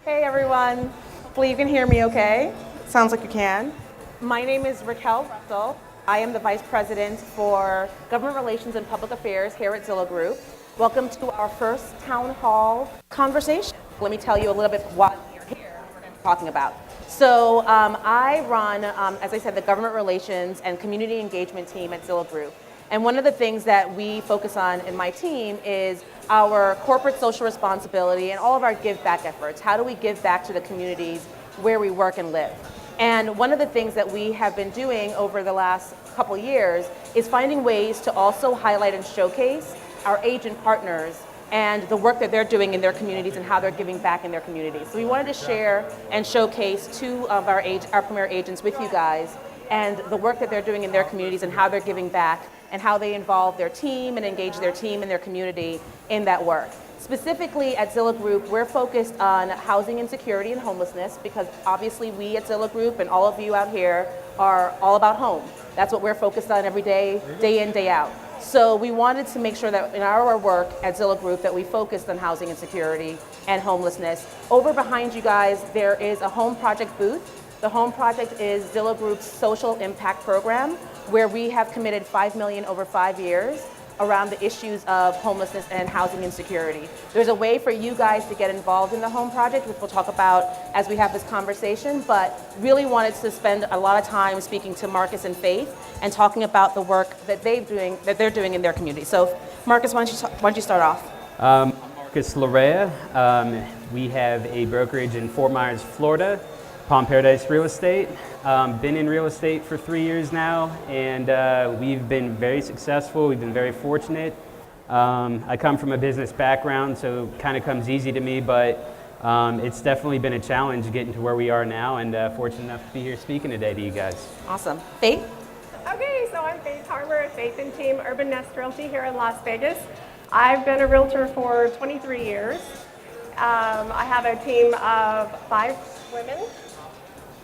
Hey everyone, hopefully you can hear me okay. Sounds like you can. My name is Raquel Russell. I am the Vice President for Government Relations and Public Affairs here at Zillow Group. Welcome to our first town hall conversation. Let me tell you a little bit why you're here and what we're going to be talking about. So I run, as I said, the Government Relations and Community Engagement team at Zillow Group. And one of the things that we focus on in my team is our corporate social responsibility and all of our give back efforts. How do we give back to the communities where we work and live? And one of the things that we have been doing over the last couple years is finding ways to also highlight and showcase our agent partners and the work that they're doing in their communities and how they're giving back in their communities. So we wanted to share and showcase two of our premier agents with you guys and the work that they're doing in their communities and how they're giving back and how they involve their team and engage their team and their community in that work. Specifically at Zillow Group, we're focused on housing insecurity and homelessness because obviously we at Zillow Group and all of you out here are all about home. That's what we're focused on every day, day in, day out. So we wanted to make sure that in our work at Zillow Group that we focused on housing insecurity and homelessness. Over behind you guys, there is a home project booth. The Home Project is Zillow Group's social impact program where we have committed $5 million over 5 years around the issues of homelessness and housing insecurity. There's a way for you guys to get involved in the Home Project, which we'll talk about as we have this conversation, but really wanted to spend a lot of time speaking to Marcus and Faith and talking about the work that they're doing in their community. So Marcus, why don't you start off? I'm Marcus Larea. We have a brokerage in Fort Myers, Florida, Palm Paradise Real Estate. Been in real estate for 3 years now, and we've been very successful. We've been very fortunate. I come from a business background, so it kind of comes easy to me, but it's definitely been a challenge getting to where we are now, and fortunate enough to be here speaking today to you guys. Awesome. Faith? Okay, so I'm Faith Harmer at Faith and Team Urban Nest Realty here in Las Vegas. I've been a realtor for 23 years. I have a team of 5 women.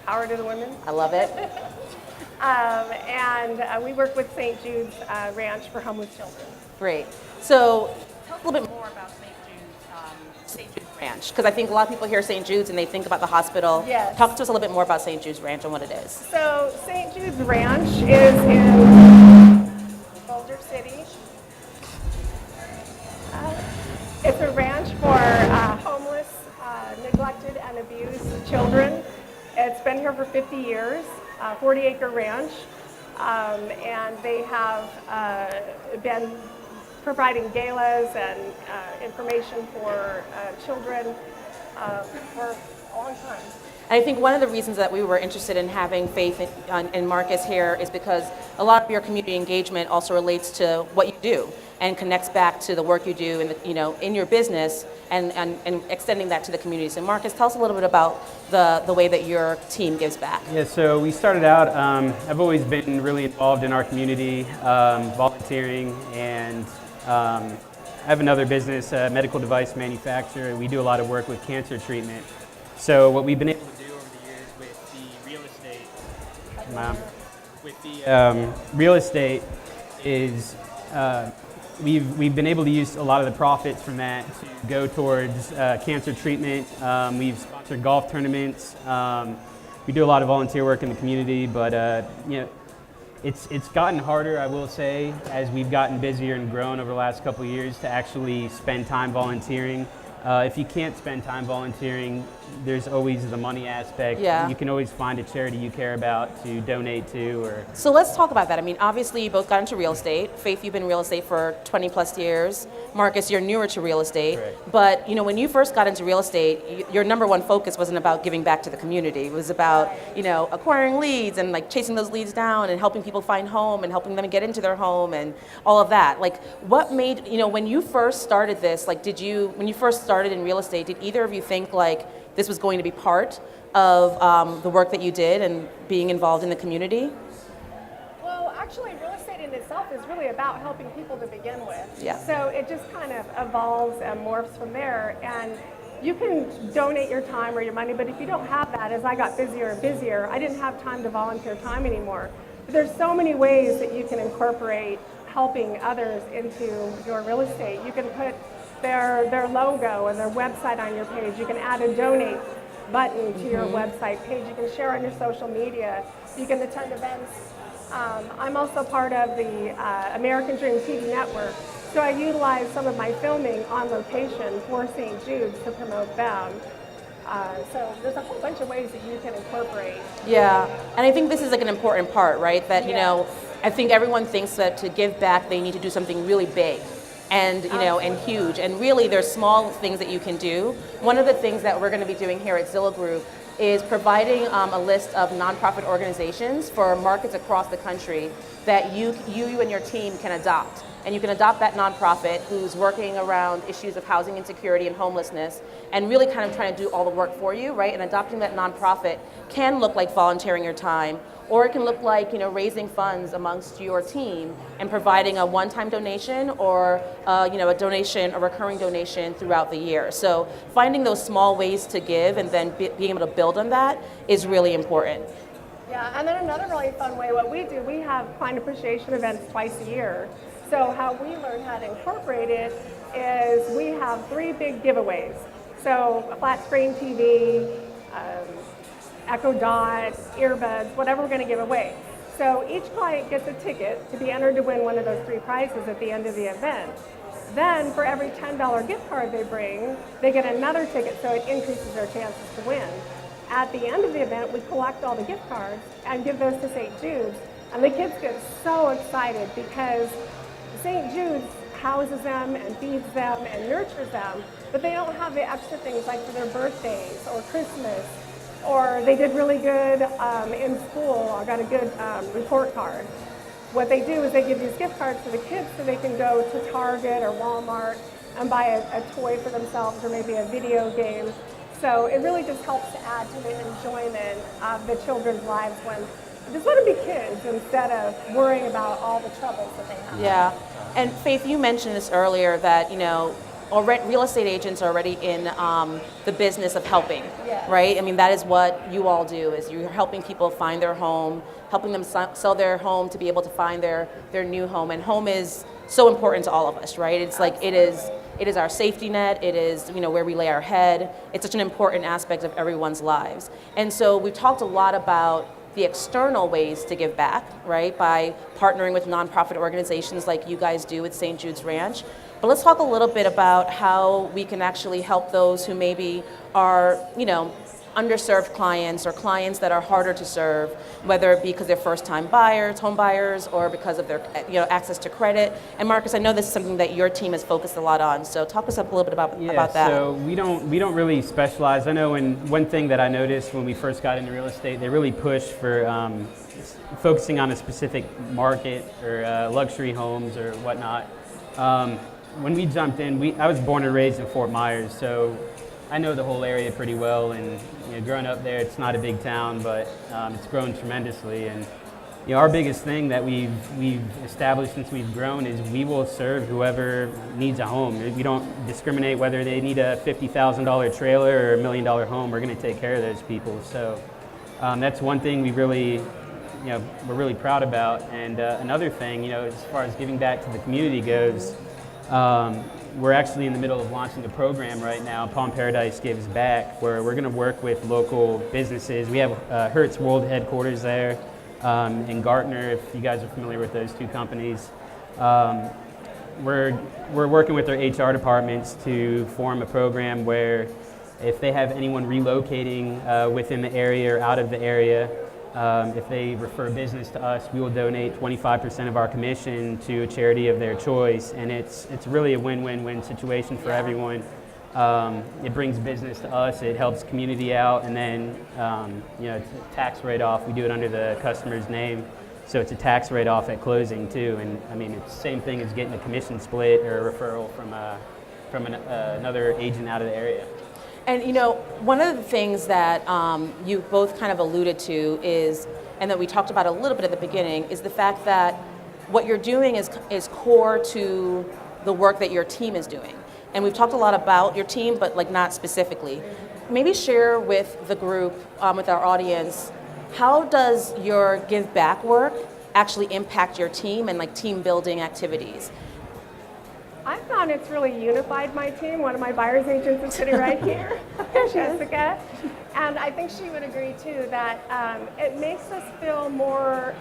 Power to the women. I love it. And we work with St. Jude's Ranch for homeless children. Great. So tell us a little bit more about St. Jude's Ranch, because I think a lot of people hear St. Jude's and they think about the hospital. Yes. Talk to us a little bit more about St. Jude's Ranch and what it is. So St. Jude's Ranch is in Boulder City. It's a ranch for homeless, neglected, and abused children. It's been here for 50 years, 40-acre ranch, and they have been providing galas and information for children for a long time. And I think one of the reasons that we were interested in having Faith and Marcus here is because a lot of your community engagement also relates to what you do and connects back to the work you do in your business and extending that to the community. So Marcus, tell us a little bit about the way that your team gives back. Yeah, so we started out, I've always been really involved in our community, volunteering, and I have another business, medical device manufacturer. We do a lot of work with cancer treatment. So what we've been able to do over the years with the real estate is we've been able to use a lot of the profits from that to go towards cancer treatment. We've sponsored golf tournaments. We do a lot of volunteer work in the community, but it's gotten harder, I will say, as we've gotten busier and grown over the last couple of years to actually spend time volunteering. If you can't spend time volunteering, there's always the money aspect. Yeah. You can always find a charity you care about to donate to. So let's talk about that. I mean, obviously you both got into real estate. Faith, you've been in real estate for 20 plus years. Marcus, you're newer to real estate. Right. But when you first got into real estate, your number one focus wasn't about giving back to the community. It was about, acquiring leads and like chasing those leads down and helping people find home and helping them get into their home and all of that. Like what made, when you first started this, like when you first started in real estate, did either of you think like this was going to be part of the work that you did and being involved in the community? Well, actually, real estate in itself is really about helping people to begin with. Yeah. So it just kind of evolves and morphs from there. And you can donate your time or your money, but if you don't have that, as I got busier and busier, I didn't have time to volunteer time anymore. But there's so many ways that you can incorporate helping others into your real estate. You can put their logo and their website on your page. You can add a donate button to your website page. You can share on your social media. You can attend events. I'm also part of the American Dream TV network, so I utilize some of my filming on location for St. Jude's to promote them. So there's a whole bunch of ways that you can incorporate. Yeah, and I think this is like an important part, right? That, you know, Yes. I think everyone thinks that to give back, they need to do something really big and, you know, and huge. And really, there's small things that you can do. One of the things that we're going to be doing here at Zillow Group is providing a list of nonprofit organizations for markets across the country that you and your team can adopt. And you can adopt that nonprofit who's working around issues of housing insecurity and homelessness and really kind of trying to do all the work for you, right? And adopting that nonprofit can look like volunteering your time, or it can look like, you know, raising funds amongst your team and providing a one-time donation or, you know, a recurring donation throughout the year. So finding those small ways to give and then being able to build on that is really important. Yeah, and then another really fun way, what we do, we have client appreciation events twice a year. So how we learn how to incorporate it is we have 3 big giveaways. So a flat screen TV, Echo Dot, earbuds, whatever we're going to give away. So each client gets a ticket to be entered to win one of those 3 prizes at the end of the event. Then for every $10 gift card they bring, they get another ticket, so it increases their chances to win. At the end of the event, we collect all the gift cards and give those to St. Jude's. And the kids get so excited because St. Jude's houses them and feeds them and nurtures them, but they don't have the extra things like for their birthdays or Christmas, or they did really good in school, I got a good report card. What they do is they give these gift cards to the kids so they can go to Target or Walmart and buy a toy for themselves or maybe a video game. So it really just helps to add to the enjoyment of the children's lives when just let them be kids instead of worrying about all the troubles that they have. Yeah, and Faith, you mentioned this earlier that, you know, real estate agents are already in the business of helping, Yes. right? I mean, that is what you all do, is you're helping people find their home, helping them sell their home to be able to find their new home. And home is so important to all of us, right? It's like it is our safety net. It is, you know, where we lay our head. It's such an important aspect of everyone's lives. And so we've talked a lot about the external ways to give back, right? By partnering with nonprofit organizations like you guys do with St. Jude's Ranch. But let's talk a little bit about how we can actually help those who maybe are, you know, underserved clients or clients that are harder to serve, whether it be because they're first-time buyers, home buyers, or because of their, you know, access to credit. And Marcus, I know this is something that your team has focused a lot on. So talk us up a little bit about that. So we don't really specialize. I know one thing that I noticed when we first got into real estate, they really push for focusing on a specific market or luxury homes or whatnot. When we jumped in, I was born and raised in Fort Myers, so I know the whole area pretty well, and you know, growing up there, it's not a big town, but it's grown tremendously. And you know, our biggest thing that we've established since we've grown is we will serve whoever needs a home. We don't discriminate whether they need a $50,000 trailer or $1 million home. We're going to take care of those people. So that's one thing we're really proud about. And another thing, you know, as far as giving back to the community goes. We're actually in the middle of launching a program right now, Palm Paradise Gives Back, where we're going to work with local businesses. We have Hertz World headquarters there in Gartner, if you guys are familiar with those 2 companies. We're working with their HR departments to form a program where if they have anyone relocating within the area or out of the area, if they refer business to us, we will donate 25% of our commission to a charity of their choice, and it's really a win-win-win situation for everyone. It brings business to us, it helps community out, and then you know, it's a tax write-off. We do it under the customer's name, so it's a tax write-off at closing too. And I mean, it's the same thing as getting a commission split or a referral from another agent out of the area. And you know, one of the things that you both kind of alluded to is, and that we talked about a little bit at the beginning, is the fact that what you're doing is core to the work that your team is doing. And we've talked a lot about your team, but like not specifically. Maybe share with the group, with our audience, how does your give back work actually impact your team and like team building activities? I found found it's really unified my team. One of my buyer's agents is sitting right here, Jessica. And I think she would agree too that it makes us feel more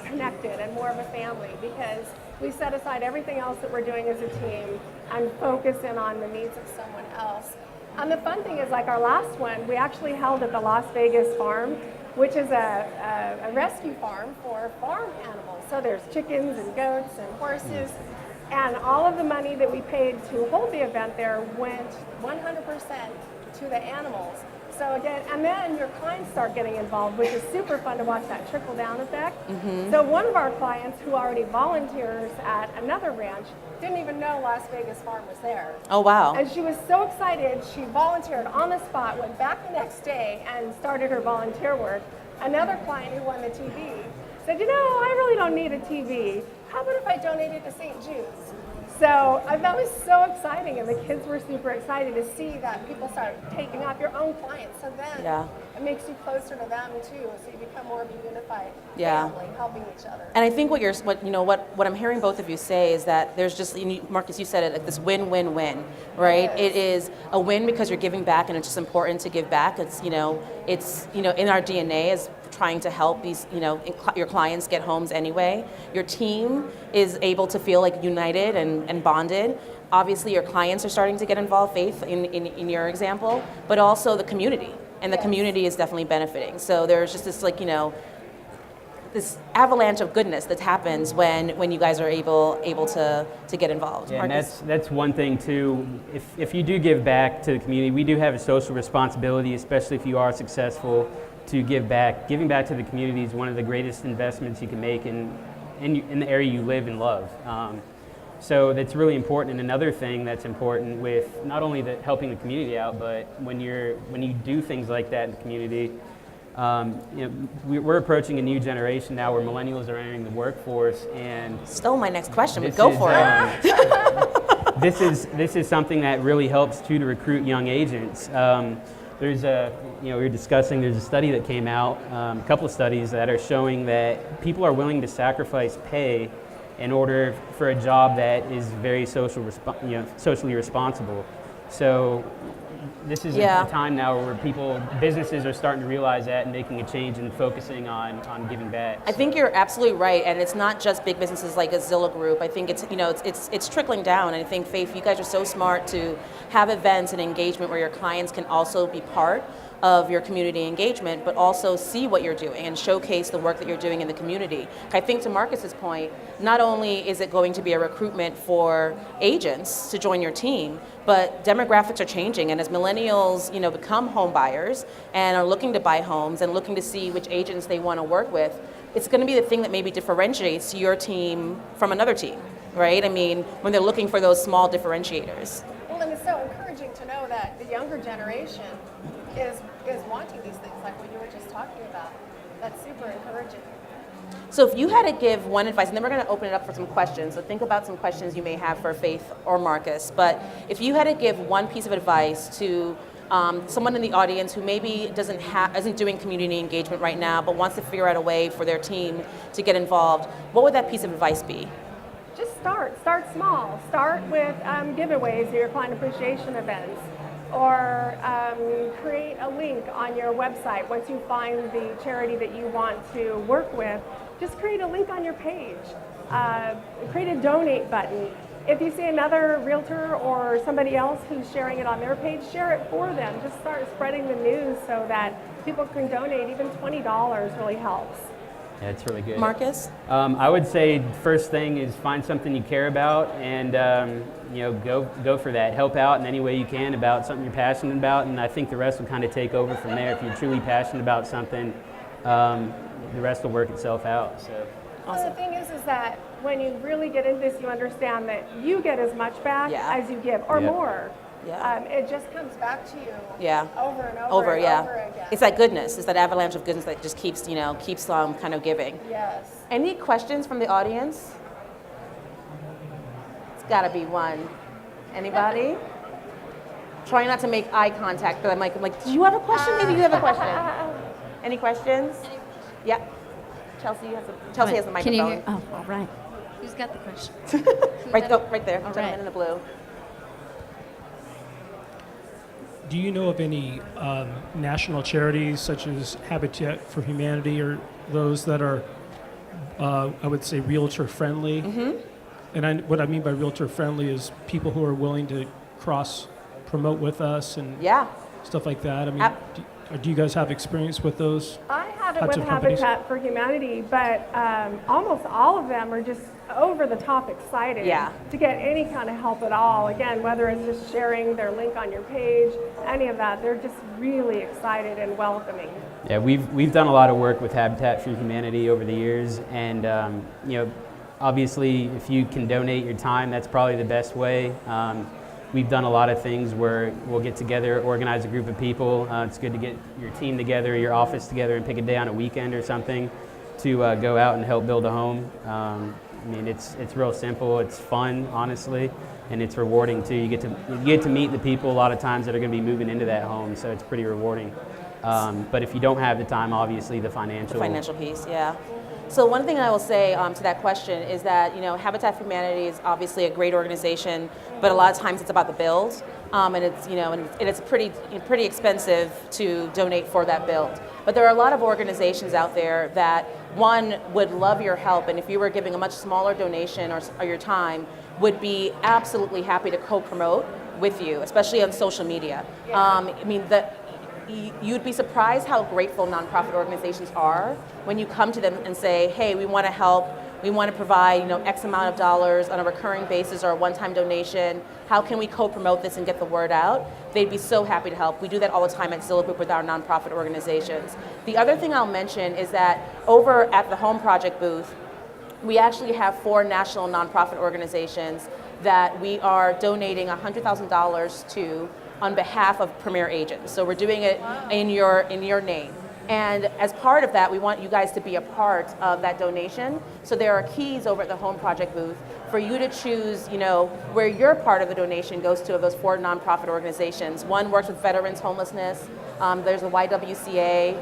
connected and more of a family because we set aside everything else that we're doing as a team and focus in on the needs of someone else. And the fun thing is, like our last one, we actually held at the Las Vegas farm, which is a rescue farm for farm animals. So there's chickens and goats and horses. And all of the money that we paid to hold the event there went 100% to the animals. So again, and then your clients start getting involved, which is super fun to watch that trickle down effect. So one of our clients who already volunteers at another ranch didn't even know Las Vegas Farm was there. Oh, wow. And she was so excited, she volunteered on the spot, went back the next day and started her volunteer work. Another client who won the TV said, you know, I really don't need a TV. How about if I donate it to St. Jude's? So that was so exciting, and the kids were super excited to see that people start taking off your own clients. So then it makes you closer to them too. So you become more of a unified family, helping each other. And I think what I'm hearing both of you say is that there's just, Marcus, you said it, like this win-win-win, right? It is a win because you're giving back, and it's just important to give back. It's in our DNA as trying to help these, your clients get homes anyway. Your team is able to feel like united and bonded. Obviously, your clients are starting to get involved, Faith, in your example, but also the community. And the community is definitely benefiting. So there's just this, this avalanche of goodness that happens when you guys are able to get involved. Yeah, and that's one thing too. If you do give back to the community, we do have a social responsibility, especially if you are successful, to give back. Giving back to the community is one of the greatest investments you can make in the area you live and love. So that's really important. And another thing that's important with not only helping the community out, but when you do things like that in the community, we're approaching a new generation now where millennials are entering the workforce, and stole my next question, but go for it. This is something that really helps too to recruit young agents. There's we were discussing, there's a study that came out, a couple of studies that are showing that people are willing to sacrifice pay in order for a job that is very socially responsible. So this is a time now where businesses are starting to realize that and making a change and focusing on giving back. I think you're absolutely right, and it's not just big businesses like a Zillow Group. I think it's trickling down, and I think, Faith, you guys are so smart to have events and engagement where your clients can also be part of your community engagement, but also see what you're doing and showcase the work that you're doing in the community. I think to Marcus's point, not only is it going to be a recruitment for agents to join your team, but demographics are changing, and as millennials, become home buyers and are looking to buy homes and looking to see which agents they want to work with, it's going to be the thing that maybe differentiates your team from another team, right? I mean, when they're looking for those small differentiators. Well, and it's so encouraging to know that the younger generation is wanting these things like what you were just talking about. That's super encouraging. So if you had to give one advice, and then we're going to open it up for some questions, so think about some questions you may have for Faith or Marcus, but if you had to give one piece of advice to someone in the audience who maybe isn't doing community engagement right now, but wants to figure out a way for their team to get involved, what would that piece of advice be? Just start small. Start with giveaways or your client appreciation events, or create a link on your website. Once you find the charity that you want to work with, just create a link on your page. Create a donate button. If you see another realtor or somebody else who's sharing it on their page, share it for them. Just start spreading the news so that people can donate. Even $20 really helps. Yeah, it's really good. Marcus? I would say first thing is find something you care about and go for that. Help out in any way you can about something you're passionate about, and I think the rest will kind of take over from there. If you're truly passionate about something, the rest will work itself out. So. Awesome. Well, the thing is that when you really get into this, you understand that you get as much back as you give, or more. Yeah. It just comes back to you over and over again. It's that goodness. It's that avalanche of goodness that just keeps kind of giving. Yes. Any questions from the audience? It's got to be one. Anybody? Try not to make eye contact, but I'm like, do you have a question? Maybe you have a question. Any questions? Yeah. Chelsea has the microphone. Can you hear? Oh, all right. Who's got the question? Right there, All gentleman right. in the blue. Do you know of any national charities such as Habitat for Humanity or those that are, I would say, realtor friendly? Mm-hmm. And what I mean by realtor friendly is people who are willing to cross promote with us and Yeah. stuff like that. I mean, do you guys have experience with those? I haven't Types with of companies? Habitat for Humanity, but almost all of them are just over the top excited Yeah. to get any kind of help at all. Again, whether it's just sharing their link on your page, any of that, they're just really excited and welcoming. Yeah, we've done a lot of work with Habitat for Humanity over the years, and obviously, if you can donate your time, that's probably the best way. We've done a lot of things where we'll get together, organize a group of people. It's good to get your team together, your office together, and pick a day on a weekend or something to go out and help build a home. I mean, it's real simple. It's fun, honestly, and it's rewarding too. You get to meet the people a lot of times that are going to be moving into that home, so it's pretty rewarding. But if you don't have the time, obviously the financial Piece, yeah. So one thing I will say to that question is that Habitat for Humanity is obviously a great organization, but a lot of times it's about the build, and it's and it's pretty expensive to donate for that build. But there are a lot of organizations out there that one would love your help, and if you were giving a much smaller donation or your time, would be absolutely happy to co-promote with you, especially on social media. You'd be surprised how grateful nonprofit organizations are when you come to them and say, hey, we want to help, we want to provide X amount of dollars on a recurring basis or a one-time donation. How can we co-promote this and get the word out? They'd be so happy to help. We do that all the time at Zillow Group with our nonprofit organizations. The other thing I'll mention is that over at the Home Project booth, we actually have 4 national nonprofit organizations that we are donating $100,000 to on behalf of Premier Agents. So we're doing it in your name. And as part of that, we want you guys to be a part of that donation. So there are keys over at the Home Project booth for you to choose, where your part of the donation goes to of those 4 nonprofit organizations. One works with veterans homelessness. There's the YWCA,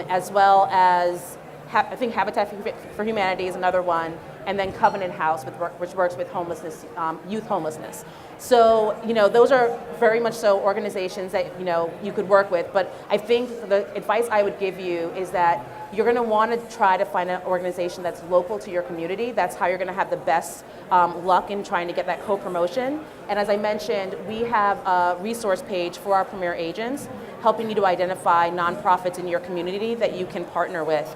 as well as I think Habitat for Humanity is another one, and then Covenant House, which works with homelessness, youth homelessness. So, those are very much so organizations that, you could work with. But I think the advice I would give you is that you're going to want to try to find an organization that's local to your community. That's how you're going to have the best luck in trying to get that co-promotion. And as I mentioned, we have a resource page for our Premier Agents, helping you to identify nonprofits in your community that you can partner with.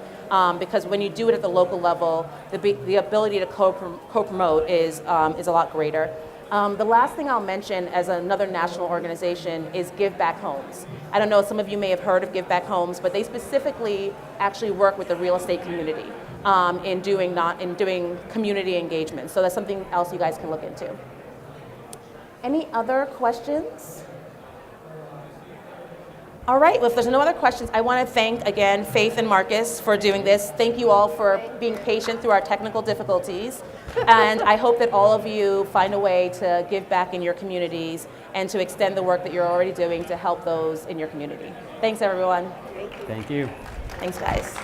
Because when you do it at the local level, the ability to co-promote is a lot greater. The last thing I'll mention as another national organization is Give Back Homes. I don't know, some of you may have heard of Give Back Homes, but they specifically actually work with the real estate community in doing community engagement. So that's something else you guys can look into. Any other questions? All right, well, if there's no other questions, I want to thank, again, Faith and Marcus for doing this. Thank you all for being patient through our technical difficulties. And I hope that all of you find a way to give back in your communities and to extend the work that you're already doing to help those in your community. Thanks, everyone. Thank you. Thanks, guys.